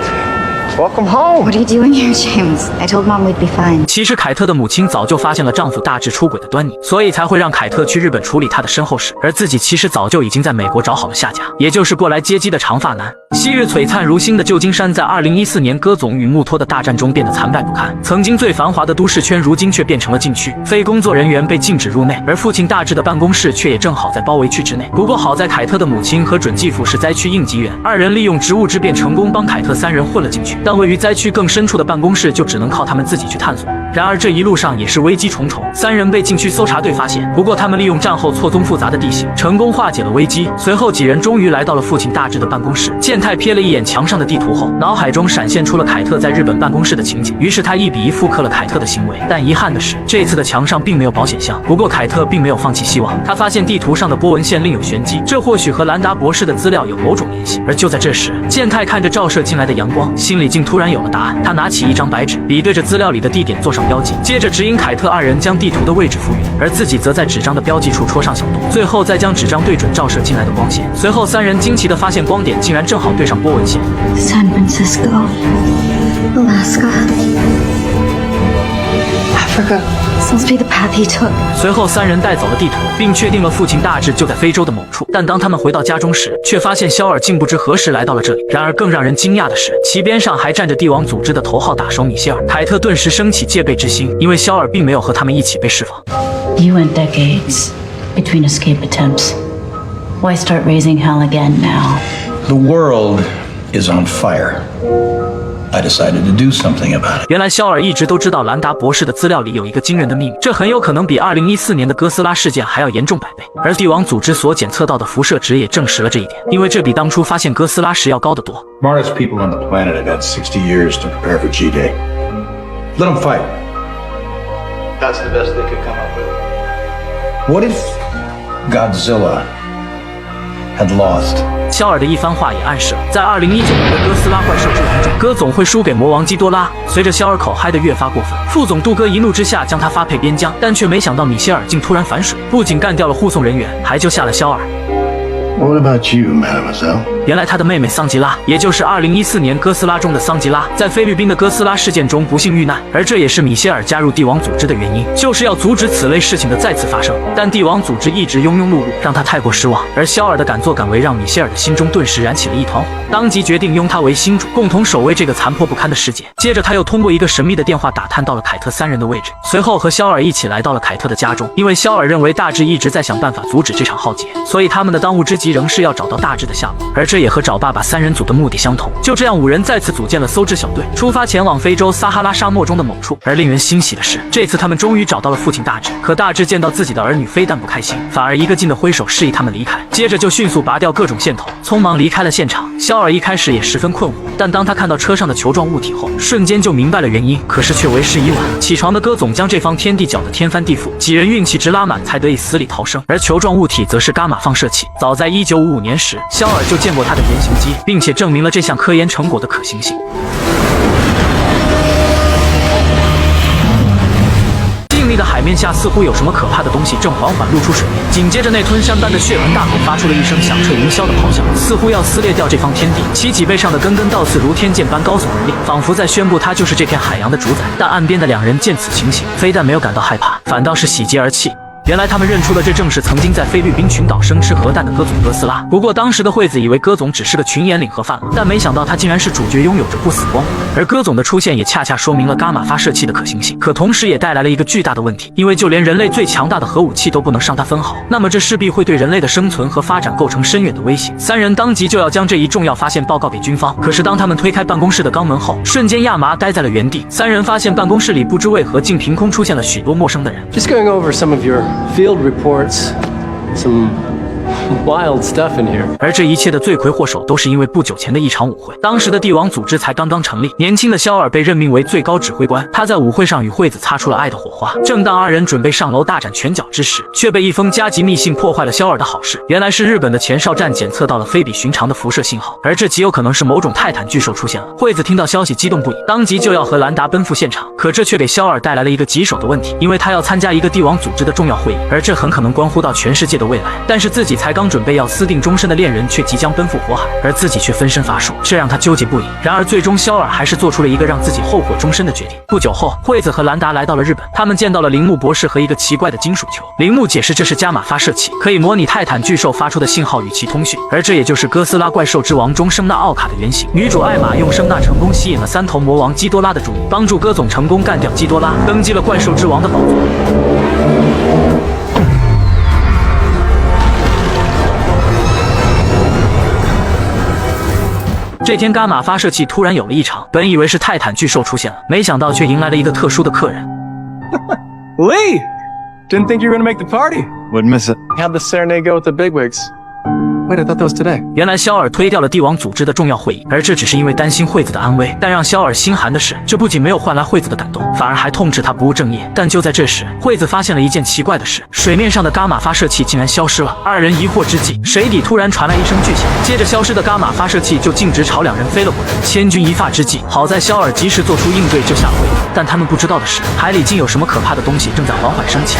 Speaker 8: Welcome home.
Speaker 7: What are you doing here, James? I told Mom we'd be fine.
Speaker 1: 其实凯特的母亲早就发现了丈夫大致出轨的端倪，所以才会让凯特去日本处理他的身后事，而自己其实早就已经在美国找好了下家，也就是过来接机的长发男。昔日璀璨如星的旧金山，在2014年戈总与穆托的大战中变得残败不堪，曾经最繁华的都市圈，如今却变成了禁区，非工作人员被禁止入内，而父亲大致的办公室却也正好在包围区之内。不过好在凯特的母亲和准继父是灾区应急员，二人利用职务之便成功帮凯特三人混了进去，但位于灾区更深处的办公室就只能靠他们自己去探索。然而这一路上也是危机重重，三人被禁区搜查队发现，不过他们利用战后错综复杂的地形，成功化解了危机。随后几人终于来到了父亲大致的办公室，健太瞥了一眼墙上的地图后，脑海中闪现出了凯特在日本办公室的情景，于是他1比1复刻了凯特的行为。但遗憾的是，这次的墙上并没有保险箱。不过凯特并没有放弃希望，他发现地图上的波纹线另有玄机，这或许和兰达博士的资料有某种联系。而就在这时，健太看着照射进来的阳光，心里竟突然有了答案。他拿起一张白纸，比对着资料里的地点做上标记，接着指引凯特二人将地图的位置复原，而自己则在纸张的标记处戳上小洞，最后再将纸张对准照射进来的光线。随后三人惊奇地发现光点竟然正好对上波纹线。
Speaker 7: San Francisco, Alaska, Africa. This must be the path he took.
Speaker 1: 随后三人带走了地图，并确定了父亲大致就在非洲的某处。但当他们回到家中时，却发现肖尔竟不知何时来到了这里。然而更让人惊讶的是，其边上还站着帝王组织的头号打手米歇尔。凯特顿时升起戒备之心，因为肖尔并没有和他们一起被释放。
Speaker 10: You went decades between escape attempts. Why start raising hell again now?
Speaker 2: The world is on fire. I decided to do something about it.
Speaker 1: 原来肖尔一直都知道兰达博士的资料里有一个惊人的秘密，这很有可能比2014年的哥斯拉事件还要严重100倍。而帝王组织所检测到的辐射值也证实了这一点，因为这比当初发现哥斯拉时要高得多。
Speaker 2: Smartest people on the planet have had 60 years to prepare for G-Day. Let them fight.
Speaker 8: That's the best they could come up with.
Speaker 2: What if Godzilla had lost?
Speaker 1: 肖尔的一番话也暗示了，在2019年的哥斯拉怪兽之王中，戈总会输给魔王基多拉。随着肖尔口嗨得越发过分，副总杜哥一怒之下将他发配边疆，但却没想到米歇尔竟突然反水，不仅干掉了护送人员，还救下了肖尔。
Speaker 2: What about you, mademoiselle?
Speaker 1: 原来他的妹妹桑吉拉，也就是2014年哥斯拉中的桑吉拉，在菲律宾的哥斯拉事件中不幸遇难，而这也是米歇尔加入帝王组织的原因，就是要阻止此类事情的再次发生。但帝王组织一直庸庸碌碌，让他太过失望。而肖尔的敢作敢为，让米歇尔的心中顿时燃起了一团火，当即决定拥他为新主，共同守卫这个残破不堪的世界。接着他又通过一个神秘的电话打探到了凯特三人的位置，随后和肖尔一起来到了凯特的家中。因为肖尔认为大致一直在想办法阻止这场浩劫，所以他们的当务之急仍是要找到大致的下落，而这也和找爸爸三人组的目的相同。就这样，5人再次组建了搜治小队，出发前往非洲撒哈拉沙漠中的某处。而令人欣喜的是，这次他们终于找到了父亲大致。可大致见到自己的儿女，非但不开心，反而一个劲的挥手示意他们离开，接着就迅速拔掉各种线头，匆忙离开了现场。肖尔一开始也十分困惑，但当他看到车上的球状物体后，瞬间就明白了原因。可是却为时已晚，起床的戈总将这方天地搅得天翻地覆，几人运气直拉满，才得以死里逃生。而球状物体则是伽马放射器，早在1955年时，肖尔就见过它的原型机，并且证明了这项科研成果的可行性。静谧的海面下似乎有什么可怕的东西正缓缓露出水面，紧接着那吞山般的血盆大口发出了一声响彻云霄的咆哮，似乎要撕裂掉这方天地。其脊背上的根根倒刺如天剑般高耸而立，仿佛在宣布他就是这片海洋的主宰。但岸边的2人见此情形，非但没有感到害怕，反倒是喜极而泣。原来他们认出了这正是曾经在菲律宾群岛生吃核弹的戈总哥斯拉。不过当时的惠子以为戈总只是个群眼领盒饭了，但没想到他竟然是主角，拥有着不死光环。而戈总的出现也恰恰说明了伽马发射器的可行性，可同时也带来了一个巨大的问题，因为就连人类最强大的核武器都不能伤他分毫，那么这势必会对人类的生存和发展构成深远的威胁。3人当即就要将这一重要发现报告给军方，可是当他们推开办公室的肛门后，瞬间亚麻呆在了原地。3人发现办公室里不知为何竟凭空出现了许多陌生的人。
Speaker 11: Just going over some of your field reports. Some wild stuff in here.
Speaker 1: 而这一切的罪魁祸首都是因为不久前的一场舞会。当时的帝王组织才刚刚成立，年轻的肖尔被任命为最高指挥官。他在舞会上与惠子擦出了爱的火花。正当2人准备上楼大展拳脚之时，却被一封加急密信破坏了肖尔的好事。原来是日本的前哨站检测到了非比寻常的辐射信号，而这极有可能是某种泰坦巨兽出现了。惠子听到消息激动不已，当即就要和兰达奔赴现场。可这却给肖尔带来了一个棘手的问题，因为他要参加一个帝王组织的重要会议，而这很可能关乎到全世界的未来。但是自己己才刚准备要私定终身的恋人却即将奔赴火海，而自己却分身乏术，这让他纠结不已。然而最终肖尔还是做出了一个让自己后悔终身的决定。不久后，惠子和兰达来到了日本，他们见到了铃木博士和一个奇怪的金属球。铃木解释这是伽马发射器，可以模拟泰坦巨兽发出的信号与其通讯，而这也就是哥斯拉怪兽之王中声纳奥卡的原型。女主艾玛用声纳成功吸引了3头魔王基多拉的注意，帮助哥总成功干掉基多拉，登基了怪兽之王的宝座。这天，伽马发射器突然有了异常，本以为是泰坦巨兽出现了，没想到却迎来了一个特殊的客人。
Speaker 5: Lee! Didn't think you were gonna make the party.
Speaker 8: Wouldn't miss it.
Speaker 5: How'd the serenade go with the bigwigs? Wait, I thought that was today.
Speaker 1: 原来肖尔推掉了帝王组织的重要会议，而这只是因为担心惠子的安危。但让肖尔心寒的是，这不仅没有换来惠子的感动，反而还痛斥他不务正业。但就在这时，惠子发现了一件奇怪的事：水面上的伽马发射器竟然消失了。二人疑惑之际，水底突然传来一声巨响，接着消失的伽马发射器就径直朝2人飞了过来。千钧一发之际，好在肖尔及时做出应对，救下了惠子。但他们不知道的是，海里竟有什么可怕的东西正在缓缓升起。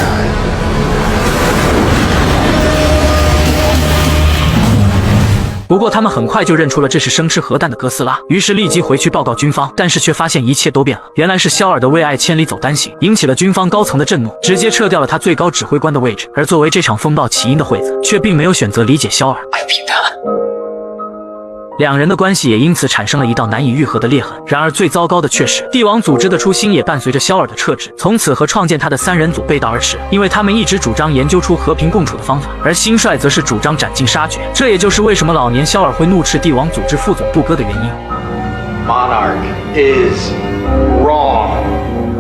Speaker 1: 不过他们很快就认出了这是生吃核弹的哥斯拉，于是立即回去报告军方，但是却发现一切都变了。原来是肖尔的为爱千里走单行，引起了军方高层的震怒，直接撤掉了他最高指挥官的位置。而作为这场风暴起因的惠子，却并没有选择理解肖尔。2人的关系也因此产生了一道难以愈合的裂痕。然而最糟糕的却是，帝王组织的初心也伴随着肖尔的撤职，从此和创建他的3人组背道而驰，因为他们一直主张研究出和平共处的方法，而新帅则是主张斩尽杀绝。这也就是为什么老年肖尔会怒斥帝王组织副总杜哥的原因。
Speaker 8: Monarch is wrong.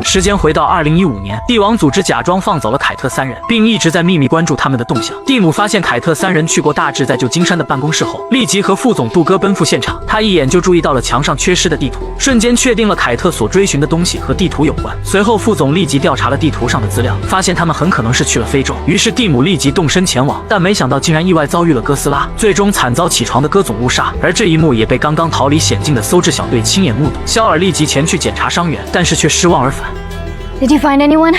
Speaker 1: 时间回到2015年，帝王组织假装放走了凯特3人，并一直在秘密关注他们的动向。蒂姆发现凯特3人去过大致在旧金山的办公室后，立即和副总杜哥奔赴现场。他一眼就注意到了墙上缺失的地图，瞬间确定了凯特所追寻的东西和地图有关。随后副总立即调查了地图上的资料，发现他们很可能是去了非洲。于是蒂姆立即动身前往，但没想到竟然意外遭遇了哥斯拉，最终惨遭起床的哥总误杀。而这一幕也被刚刚逃离险境的搜治小队亲眼目睹。肖尔立即前去检查伤员，但是却失望而返。
Speaker 7: Did you find anyone?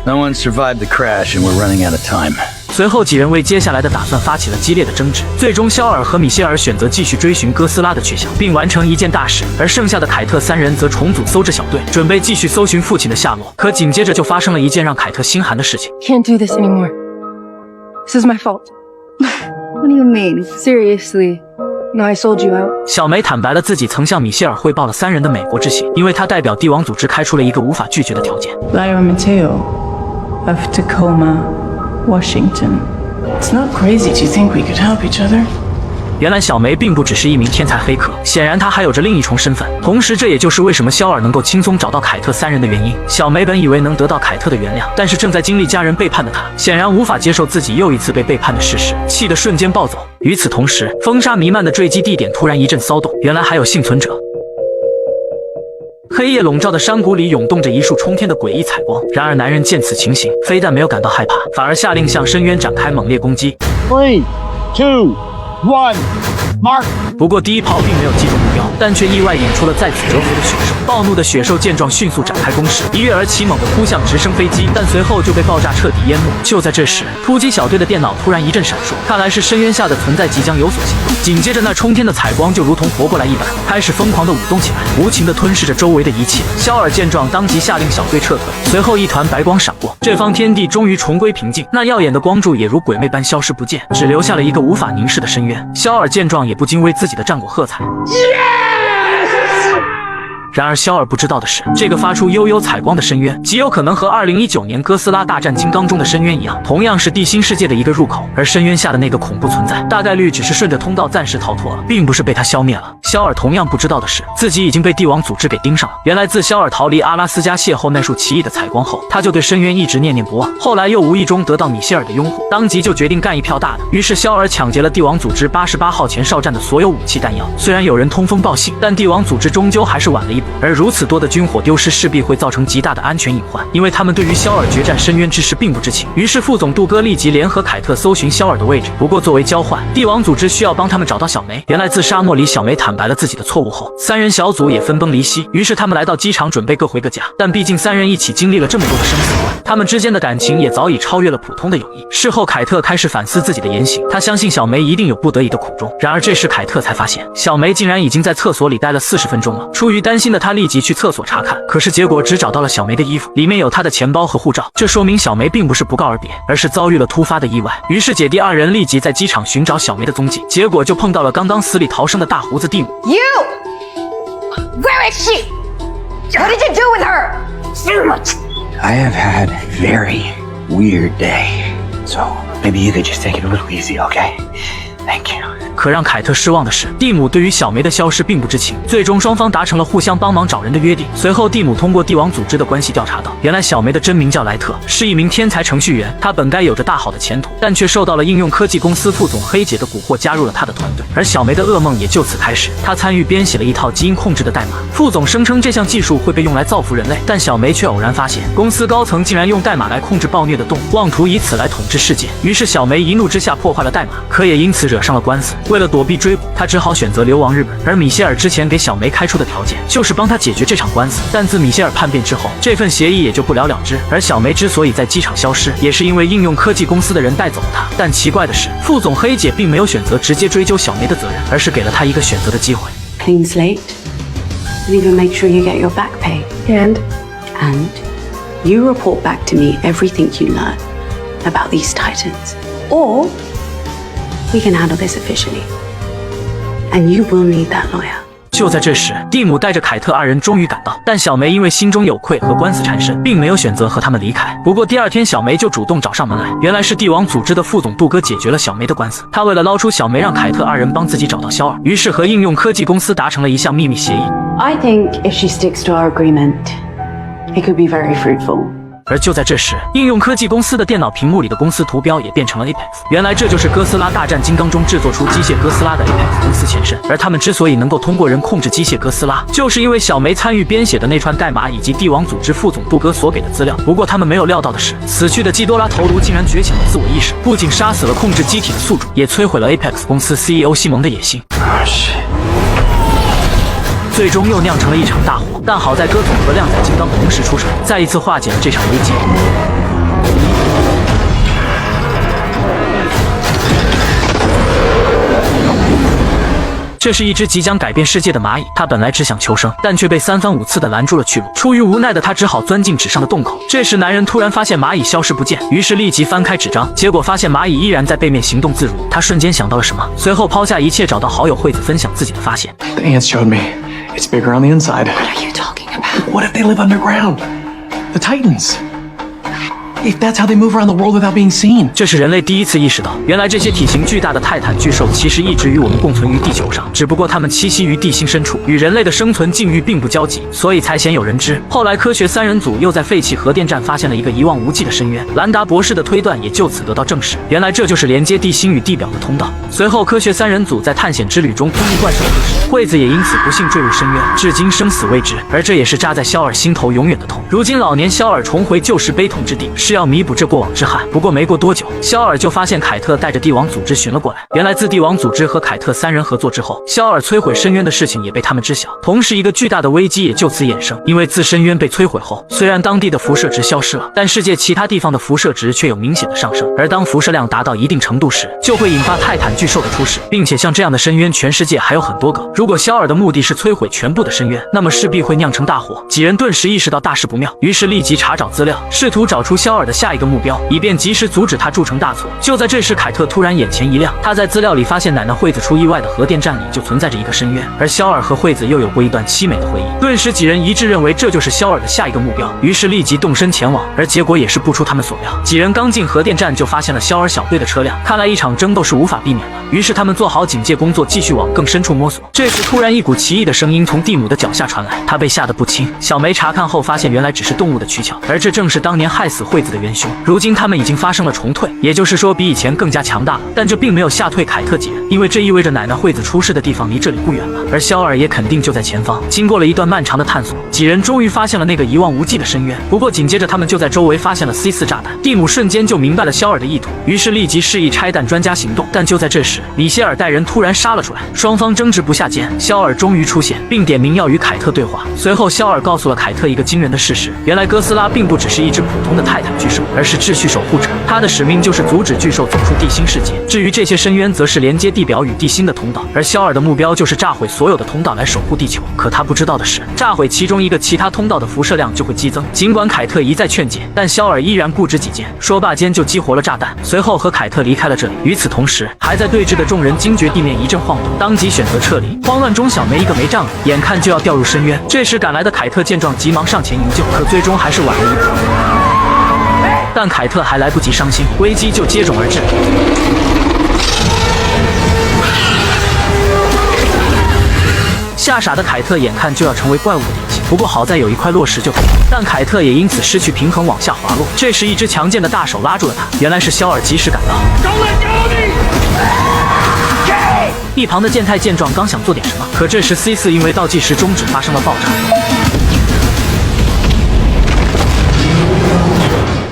Speaker 2: No one survived the crash, and we're running out of time.
Speaker 1: 随后几人为接下来的打算发起了激烈的争执，最终肖尔和米歇尔选择继续追寻哥斯拉的去向，并完成一件大事，而剩下的凯特3人则重组搜治小队，准备继续搜寻父亲的下落。可紧接着就发生了一件让凯特心寒的事情。
Speaker 6: Can't do this anymore. This is my fault.
Speaker 7: What do you mean?
Speaker 6: Seriously. No, I sold you out.
Speaker 1: 小梅坦白了自己曾向米歇尔汇报了3人的美国之行，因为他代表帝王组织开出了一个无法拒绝的条件。
Speaker 10: Lyra Mateo of Tacoma, Washington.
Speaker 6: It's not crazy to think we could help each other.
Speaker 1: 原来小梅并不只是一名天才黑客，显然她还有着另一重身份。同时，这也就是为什么肖尔能够轻松找到凯特3人的原因。小梅本以为能得到凯特的原谅，但是正在经历家人背叛的她，显然无法接受自己又一次被背叛的事实，气得瞬间暴走。与此同时，风沙弥漫的坠机地点突然一阵骚动，原来还有幸存者。黑夜笼罩的山谷里涌动着一束冲天的诡异彩光，然而男人见此情形，非但没有感到害怕，反而下令向深渊展开猛烈攻击。
Speaker 9: 3, 2, 1, mark.
Speaker 1: 不过第一炮并没有击中目标，但却意外引出了在此蛰伏的雪兽。暴怒的雪兽见状，迅速展开攻势，一跃而起，猛地扑向直升飞机，但随后就被爆炸彻底淹没。就在这时，突击小队的电脑突然一阵闪烁，看来是深渊下的存在即将有所行动。紧接着，那冲天的彩光就如同活过来一般，开始疯狂地舞动起来，无情地吞噬着周围的一切。肖尔见状，当即下令小队撤退。随后，一团白光闪过，这方天地终于重归平静。那耀眼的光柱也如鬼魅般消失不见，只留下了一个无法凝视的深渊。肖尔见状，也不禁为自己的战果喝彩。然而肖尔不知道的是，这个发出悠悠彩光的深渊，极有可能和2019年哥斯拉大战金刚中的深渊一样，同样是地心世界的一个入口。而深渊下的那个恐怖存在，大概率只是顺着通道暂时逃脱了，并不是被他消灭了。肖尔同样不知道的是，自己已经被帝王组织给盯上了。原来自肖尔逃离阿拉斯加邂逅那束奇异的彩光后，他就对深渊一直念念不忘。后来又无意中得到米歇尔的拥护，当即就决定干一票大的。于是肖尔抢劫了帝王组织88号前哨站的所有武器弹药。虽然有人通风报信，但帝王组织终究还是晚了一步。而如此多的军火丢失势必会造成极大的安全隐患，因为他们对于肖尔决战深渊之事并不知情。于是副总杜哥立即联合凯特搜寻肖尔的位置，不过作为交换，帝王组织需要帮他们找到小梅。原来自沙漠里小梅坦白了自己的错误后，三人小组也分崩离析，于是他们来到机场准备各回各家。但毕竟三人一起经历了这么多的生死关，他们之间的感情也早已超越了普通的友谊。事后凯特开始反思自己的言行，他相信小梅一定有不得已的苦衷。然而这时凯特才发现，小梅竟然已经在厕所里待了40分钟了。出于担心的他立即去厕所查看，可是结果只找到了小梅的衣服，里面有她的钱包和护照，这说明小梅并不是不告而别，而是遭遇了突发的意外。于是姐弟二人立即在机场寻找小梅的踪迹，结果就碰到了刚刚死里逃生的大胡子蒂姆。
Speaker 3: Where is she? What did you do with her?
Speaker 4: I have had a very weird day. So maybe you could just take it a little easy, okay? Thank you.
Speaker 1: 可让凯特失望的是，蒂姆对于小梅的消失并不知情。最终双方达成了互相帮忙找人的约定。随后蒂姆通过帝王组织的关系调查到，原来小梅的真名叫莱特，是一名天才程序员。她本该有着大好的前途，但却受到了应用科技公司副总黑姐的蛊惑，加入了她的团队。而小梅的噩梦也就此开始。她参与编写了一套基因控制的代码，副总声称这项技术会被用来造福人类，但小梅却偶然发现，公司高层竟然用代码来控制暴虐的动物，妄图以此来统治世界。于是小梅一怒之下破坏了代码，可也因此惹上了官司。为了躲避追捕，他只好选择流亡日本。而米歇尔之前给小梅开出的条件就是帮他解决这场官司，但自米歇尔叛变之后，这份协议也就不了了之。而小梅之所以在机场消失，也是因为应用科技公司的人带走了她。但奇怪的是，副总黑姐并没有选择直接追究小梅的责任，而是给了她一个选择的机会。
Speaker 10: Clean slate. And even make sure you get your back pay.
Speaker 6: And
Speaker 10: You report back to me everything you learn about these titans. Or we can handle this officially. And you will need that lawyer.
Speaker 1: 就在这时，蒂姆带着凯特二人终于赶到，但小梅因为心中有愧和官司缠身，并没有选择和他们离开。不过第二天，小梅就主动找上门来，原来是帝王组织的副总杜哥解决了小梅的官司。他为了捞出小梅，让凯特二人帮自己找到肖尔，于是和应用科技公司达成了一项秘密协议。
Speaker 10: I think if she sticks to our agreement, it could be very fruitful.
Speaker 1: 而就在这时，应用科技公司的电脑屏幕里的公司图标也变成了 Apex。原来这就是哥斯拉大战金刚中制作出机械哥斯拉的 Apex 公司前身。而他们之所以能够通过人控制机械哥斯拉，就是因为小梅参与编写的那串代码以及帝王组织副总杜哥所给的资料。不过他们没有料到的是，死去的基多拉头颅竟然觉醒了自我意识，不仅杀死了控制机体的宿主，也摧毁了 Apex 公司 CEO 西蒙的野心。最终又酿成了一场大火，但好在哥总和靓仔金刚同时出手，再一次化解了这场危机。这是一只即将改变世界的蚂蚁，它本来只想求生，但却被三番五次的拦住了去路。出于无奈的他只好钻进纸上的洞口。这时男人突然发现蚂蚁消失不见，于是立即翻开纸张，结果发现蚂蚁依然在背面行动自如。他瞬间想到了什么，随后抛下一切找到好友惠子分享自己的发现。
Speaker 5: The ants showed me. It's bigger on the inside.
Speaker 3: What are you talking about?
Speaker 5: What if they live underground? The Titans. If that's how they move around the world without being seen.
Speaker 1: 这是人类第一次意识到，原来这些体型巨大的泰坦巨兽其实一直与我们共存于地球上，只不过它们栖息于地心深处，与人类的生存境遇并不交集，所以才鲜有人知。后来科学三人组又在废弃核电站发现了一个一望无际的深渊，兰达博士的推断也就此得到证实，原来这就是连接地心与地表的通道。随后科学三人组在探险之旅中突遇怪兽吞噬，惠子也因此不幸坠入深渊，至今生死未知。而这也是扎在肖尔心头永远的痛。如今老年肖尔重回旧时悲痛之地，是要弥补这过往之憾。不过没过多久，肖尔就发现凯特带着帝王组织寻了过来。原来自帝王组织和凯特三人合作之后，肖尔摧毁深渊的事情也被他们知晓，同时一个巨大的危机也就此衍生。因为自深渊被摧毁后，虽然当地的辐射值消失了，但世界其他地方的辐射值却有明显的上升。而当辐射量达到一定程度时，就会引发泰坦巨兽的出世，并且像这样的深渊，全世界还有很多个。如果肖尔的目的是摧毁全部的深渊，那么势必会酿成大火。几人顿时意识到大事不妙，于是立即查找资料，试图找出肖尔的下一个目标，以便及时阻止他铸成大错。就在这时，凯特突然眼前一亮，他在资料里发现奶奶惠子出意外的核电站里就存在着一个深渊，而肖尔和惠子又有过一段凄美的回忆。顿时几人一致认为这就是肖尔的下一个目标，于是立即动身前往。而结果也是不出他们所料，几人刚进核电站就发现了肖尔小队的车辆，看来一场争斗是无法避免的。于是他们做好警戒工作，继续往更深处摸索。这时突然一股奇异的声音从蒂姆的脚下传来，他被吓得不轻。小梅查看后发现原来只是动物的躯壳，而这正是当年害死惠子子的元凶。如今他们已经发生了重退，也就是说比以前更加强大了。但这并没有吓退凯特几人，因为这意味着奶奶惠子出事的地方离这里不远了，而肖尔也肯定就在前方。经过了一段漫长的探索，几人终于发现了那个一望无际的深渊。不过紧接着他们就在周围发现了 C4 炸弹。蒂姆瞬间就明白了肖尔的意图，于是立即示意拆弹专家行动。但就在这时，米歇尔带人突然杀了出来，双方争执不下间，肖尔终于出现，并点名要与凯特对话。随后肖尔告诉了凯特一个惊人的事实，原来哥斯拉并不只是一只普通的泰坦巨兽，而是秩序守护者，他的使命就是阻止巨兽走出地心世界。至于这些深渊，则是连接地表与地心的通道，而肖尔的目标就是炸毁所有的通道来守护地球。可他不知道的是，炸毁其中一个其他通道的辐射量就会激增。尽管凯特一再劝解，但肖尔依然固执己见，说罢间就激活了炸弹，随后和凯特离开了这里。与此同时，还在对峙的众人惊觉地面一阵晃动，当即选择撤离。慌乱中，小梅一个没仗义，眼看就要掉入深渊。这时赶来的凯特见状，急忙上前营救，可最终还是晚了一步。但凯特还来不及伤心，危机就接踵而至。吓傻的凯特眼看就要成为怪物的典型，不过好在有一块落石就可以，但凯特也因此失去平衡往下滑落。这时一只强健的大手拉住了他，原来是肖尔及时赶到。一旁的健太见状刚想做点什么，可这时 C4 因为倒计时终止发生了爆炸。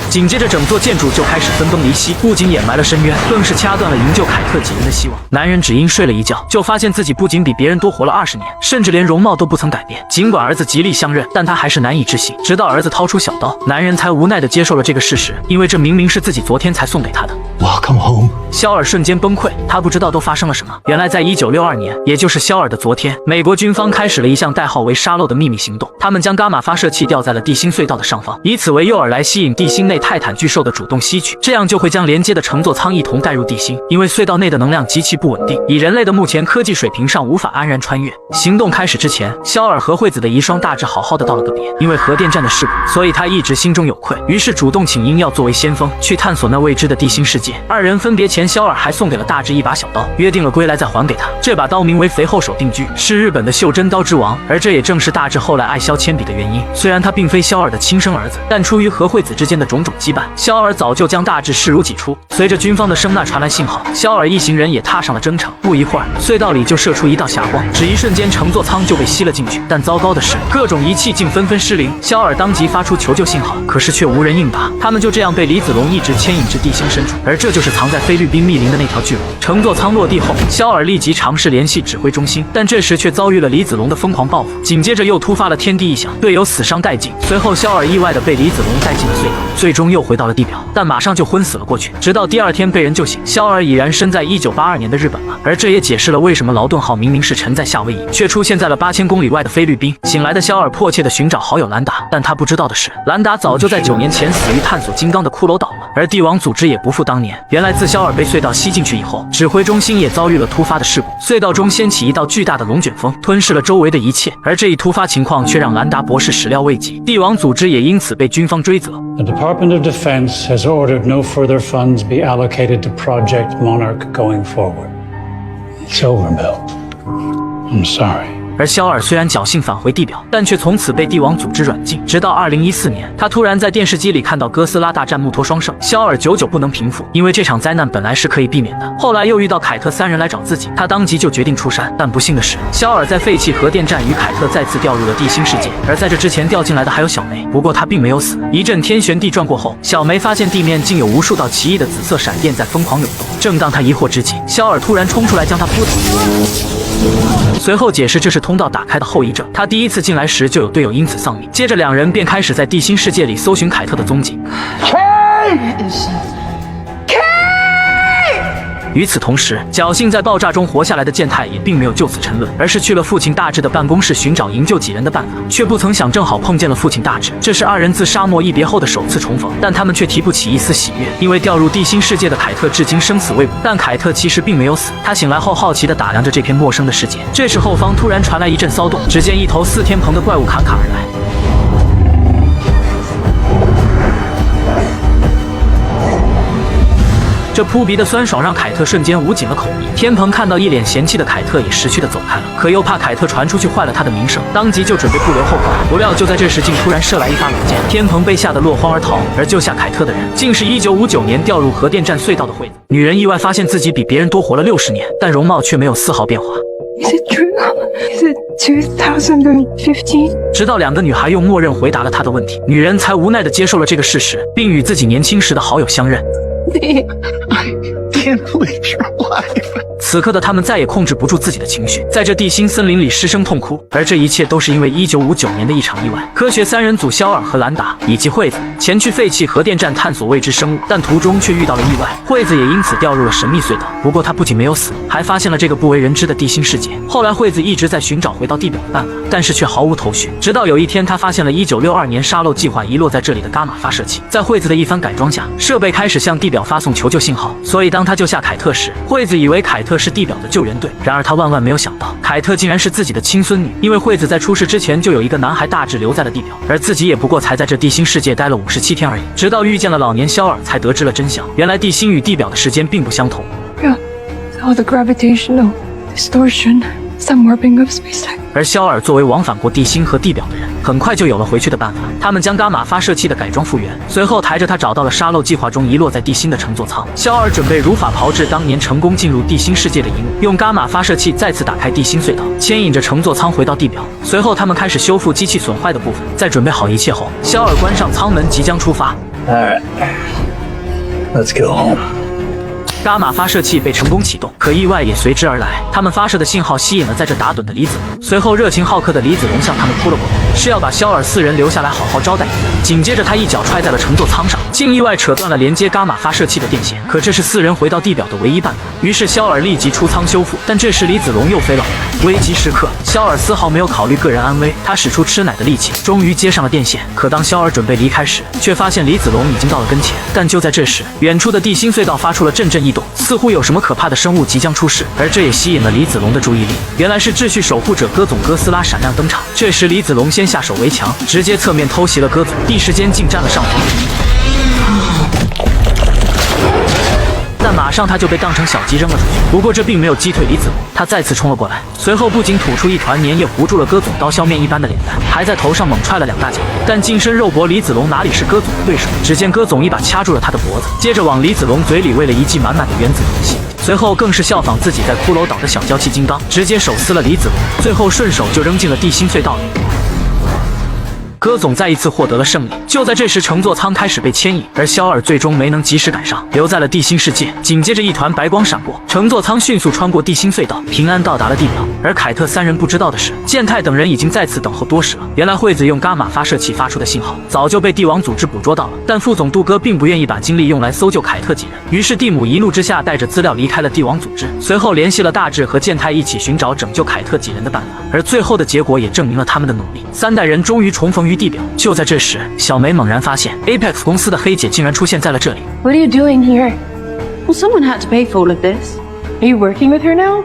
Speaker 1: 紧接着，整座建筑就开始分崩离析，不仅掩埋了深渊，更是掐断了营救凯特几人的希望。男人只因睡了一觉，就发现自己不仅比别人多活了20年，甚至连容貌都不曾改变。尽管儿子极力相认，但他还是难以置信。直到儿子掏出小刀，男人才无奈地接受了这个事实，因为这明明是自己昨天才送给他的。
Speaker 5: Welcome home。
Speaker 1: 肖尔瞬间崩溃，他不知道都发生了什么。原来在1962年，也就是肖尔的昨天，美国军方开始了一项代号为沙漏的秘密行动。他们将伽马发射器吊在了地心隧道的上方，以此为诱饵来吸引地心内泰坦巨兽的主动吸取，这样就会将连接的乘坐舱一同带入地心。因为隧道内的能量极其不稳定，以人类的目前科技水平上无法安然穿越。行动开始之前，肖尔和惠子的遗孀大致好好的道了个别，因为核电站的事故，所以他一直心中有愧，于是主动请缨要作为先锋去探索那未知的地心世界。二人分别前，肖尔还送给了大致一把小刀，约定了归来再还给他。这把刀名为肥厚手定锯，是日本的袖珍刀之王，而这也正是大致后来爱削铅笔的原因。虽然他并非肖尔的亲生儿子，但出于和惠子之间的种种羁绊，肖尔早就将大致视如己出。随着军方的声呐传来信号，肖尔一行人也踏上了征程。不一会儿，隧道里就射出一道霞光，只一瞬间，乘坐舱就被吸了进去。但糟糕的是，各种仪器竟纷纷失灵。肖尔当即发出求救信号，可是却无人应答。他们就这样被李子龙一直牵引至地心深处，而这就是藏在菲律宾密林的那条巨龙。乘坐舱落地后，肖尔立即尝试联系指挥中心，但这时却遭遇了李子龙的疯狂报复。紧接着又突发了天地异响，队友死伤殆尽。随后肖尔意外地被李子龙带进了隧道，最终又回到了地表，但马上就昏死了过去。直到第二天被人救醒，肖尔已然身在1982年的日本了。而这也解释了为什么劳顿号明明是沉在夏威夷，却出现在了8000公里外的菲律宾。醒来的肖尔迫切地寻找好友兰达，但他不知道的是，兰达早就在9年前死于探索金刚的骷髅岛了。而帝王组织也不复当年，原来自肖尔被隧道吸进去以后，指挥中心也遭遇了突发的事故，隧道中掀起一道巨大的龙卷风，吞噬了周围的一切。而这一突发情况却让兰达博士始料未及，帝王组织也因此被军方追责。
Speaker 12: The Department of Defense has ordered no further funds be allocated to Project Monarch going forward. It's over, Bill. I'm sorry.
Speaker 1: 而肖尔虽然侥幸返回地表，但却从此被帝王组织软禁。直到2014年，他突然在电视机里看到哥斯拉大战木托双圣，肖尔久久不能平复，因为这场灾难本来是可以避免的。后来又遇到凯特3人来找自己，他当即就决定出山。但不幸的是，肖尔在废弃核电站与凯特再次掉入了地心世界，而在这之前掉进来的还有小梅，不过她并没有死。一阵天旋地转过后，小梅发现地面竟有无数道奇异的紫色闪电在疯狂涌动。正当她疑惑之际，肖尔突然冲出来将她扑倒。随后解释这是通道打开的后遗症，他第一次进来时就有队友因此丧命。接着两人便开始在地心世界里搜寻凯特的踪迹。与此同时，侥幸在爆炸中活下来的健太也并没有就此沉沦，而是去了父亲大志的办公室寻找营救几人的办法，却不曾想正好碰见了父亲大志。这是二人自沙漠一别后的首次重逢，但他们却提不起一丝喜悦，因为掉入地心世界的凯特至今生死未卜。但凯特其实并没有死，他醒来后好奇地打量着这片陌生的世界。这时后方突然传来一阵骚动，只见一头4天棚的怪物侃侃而来。这扑鼻的酸爽让凯特瞬间捂紧了口鼻。天蓬看到一脸嫌弃的凯特，也识趣的走开了，可又怕凯特传出去坏了他的名声，当即就准备不留后患。不料就在这时，竟突然射来一发冷箭，天蓬被吓得落荒而逃。而救下凯特的人，竟是1959年掉入核电站隧道的惠子。女人意外发现自己比别人多活了60年，但容貌却没有丝毫变化。
Speaker 6: Is it true? Is it 2015?
Speaker 1: 直到2个女孩用默认回答了她的问题，女人才无奈地接受了这个事实，并与自己年轻时的好友相认。
Speaker 5: Can't believe you're alive.
Speaker 1: 此刻的他们再也控制不住自己的情绪，在这地心森林里失声痛哭，而这一切都是因为1959年的一场意外。科学3人组肖尔和兰达以及惠子前去废弃核电站探索未知生物，但途中却遇到了意外，惠子也因此掉入了神秘隧道。不过她不仅没有死，还发现了这个不为人知的地心世界。后来惠子一直在寻找回到地表的办法，但是却毫无头绪。直到有一天，她发现了1962年沙漏计划遗落在这里的伽马发射器。在惠子的一番改装下，设备开始向地表发送求救信号。所以当她救下凯特时，惠子以为凯特是地表的救援队，然而她万万没有想到，凯特竟然是自己的亲孙女。因为惠子在出事之前就有一个男孩大致留在了地表，而自己也不过才在这地心世界待了57天而已。直到遇见了老年肖尔，才得知了真相，原来地心与地表的时间并不相同。
Speaker 6: Yeah, all the gravitational distortion, some warping of space-time.
Speaker 1: 而肖尔作为往返过地心和地表的人，很快就有了回去的办法。他们将伽马发射器的改装复原，随后抬着它找到了沙漏计划中遗落在地心的乘坐舱。肖尔准备如法炮制当年成功进入地心世界的一幕，用伽马发射器再次打开地心隧道，牵引着乘坐舱回到地表。随后他们开始修复机器损坏的部分。在准备好一切后，肖尔关上舱门，即将出发。
Speaker 8: Alright, let's go home.
Speaker 1: 伽马发射器被成功启动，可意外也随之而来。他们发射的信号吸引了在这打盹的李子龙，随后热情好客的李子龙向他们扑了过来，是要把肖尔4人留下来好好招待一番。紧接着他一脚踹在了乘坐舱上，竟意外扯断了连接伽马发射器的电线。可这是4人回到地表的唯一办法，于是肖尔立即出舱修复。但这时李子龙又飞了回来，危急时刻，肖尔丝毫没有考虑个人安危，他使出吃奶的力气，终于接上了电线。可当肖尔准备离开时，却发现李子龙已经到了跟前。但就在这时，远处的地心隧道发出了阵阵异动，似乎有什么可怕的生物即将出世，而这也吸引了李子龙的注意力。原来是秩序守护者戈总哥斯拉闪亮登场。这时李子龙先下手为强，直接侧面偷袭了戈总，一时间竟占了上风。但马上他就被当成小鸡扔了出去。不过这并没有击退李子龙，他再次冲了过来，随后不仅吐出一团粘液糊住了戈总刀削面一般的脸蛋，还在头上猛踹了2大脚。但近身肉搏李子龙哪里是戈总的对手？只见戈总一把掐住了他的脖子，接着往李子龙嘴里喂了一记满满的原子核心，随后更是效仿自己在骷髅岛的小娇妻金刚，直接手撕了李子龙，最后顺手就扔进了地心隧道里。戈总再一次获得了胜利。就在这时，乘坐舱开始被牵引，而肖尔最终没能及时赶上，留在了地心世界。紧接着一团白光闪过，乘坐舱迅速穿过地心隧道，平安到达了地表。而凯特3人不知道的是，健太等人已经在此等候多时了。原来惠子用伽马发射器发出的信号早就被帝王组织捕捉到了，但副总杜哥并不愿意把精力用来搜救凯特几人，于是蒂姆一怒之下带着资料离开了帝王组织，随后联系了大志和健太一起寻找拯救凯特几人的办法。而最后的结果也证明了他们的努力，3代人终于重逢于地表。就在这时，小梅猛然发现 Apex 公司的黑姐竟然出现在了这里。
Speaker 6: What are you doing here?
Speaker 10: Well, someone had to pay for all of this.
Speaker 6: Are you working with her now?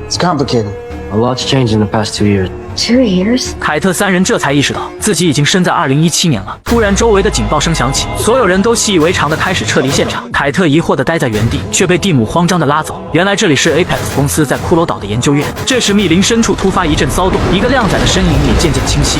Speaker 11: It's complicated. A lot's changed in the past 2 years.
Speaker 7: 2 years?
Speaker 1: 凯特3人这才意识到自己已经身在2017年了。突然，周围的警报声响起，所有人都习以为常的开始撤离现场。凯特疑惑的待在原地，却被蒂姆慌张的拉走。原来这里是 Apex 公司在骷髅岛的研究院。这时，密林深处突发一阵骚动，一个靓仔的身影也渐渐清晰。